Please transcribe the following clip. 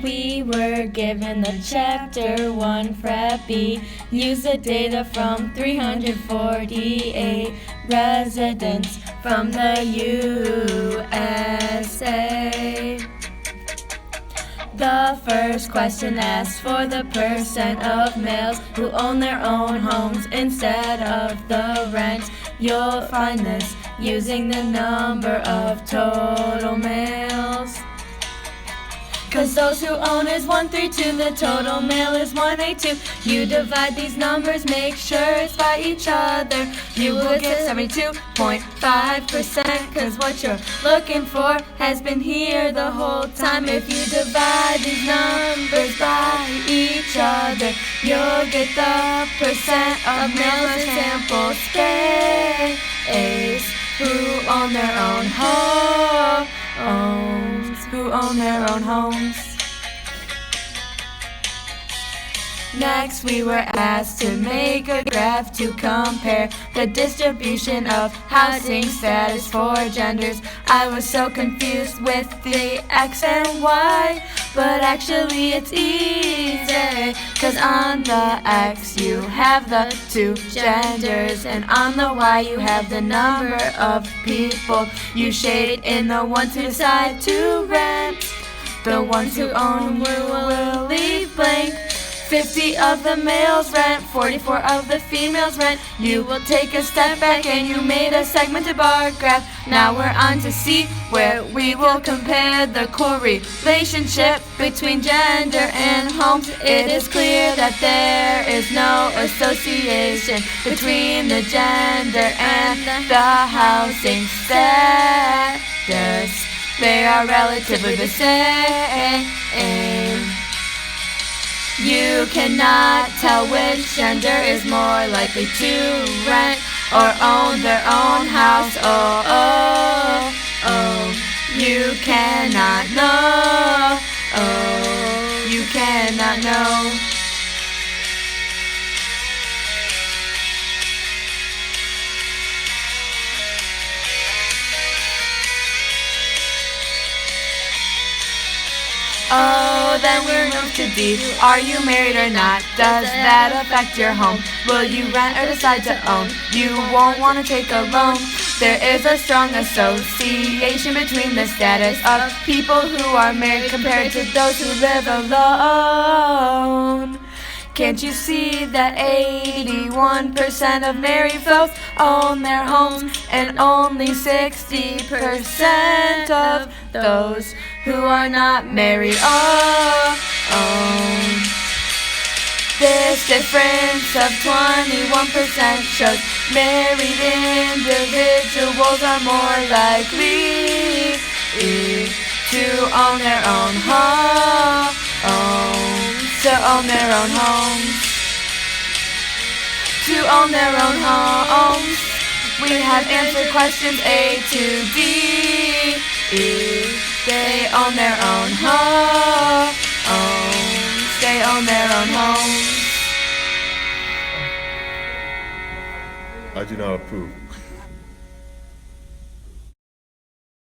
We were given the Chapter 1 Frat B. Use the data from 348 residents from the USA. The first question asks for the percent of males who own their own homes instead of the rent. You'll find this using the number of total males. 'Cause those who own is 132, the total male is 182. You divide these numbers, make sure it's by each other. You will get 72.5%, 'cause what you're looking for has been here the whole time. If you divide these numbers by each other, you'll get the percent of males in sample space who own their own homes. Who own their own homes. Next, we were asked to make a graph to compare the distribution of housing status for genders. I was so confused with the X and Y, but actually it's easy. 'Cause on the X you have the two genders, and on the Y you have the number of people you shade in the ones who decide to rent. The ones who own will leave blank. 50 of the males rent, 44 of the females rent. You will take a step back and you made a segmented bar graph. Now we're on to C, where we will compare the correlationship between gender and homes. It is clear that there is no association between the gender and the housing status. They are relatively the same. You cannot tell which gender is more likely to rent or own their own house. You cannot know. You cannot know. Then we're moved to D. Are you married or not? Does that affect your home? Will you rent or decide to own? You won't want to take a loan. There is a strong association between the status of people who are married compared to those who live alone. Can't you see that 81% of married folks own their homes, and only 60% of those who are not married own? This difference of 21% shows married individuals are more likely to own their own homes. To own their own homes. To own their own homes. We have answered questions A to D. They own their own homes. They own their own homes. I do not approve.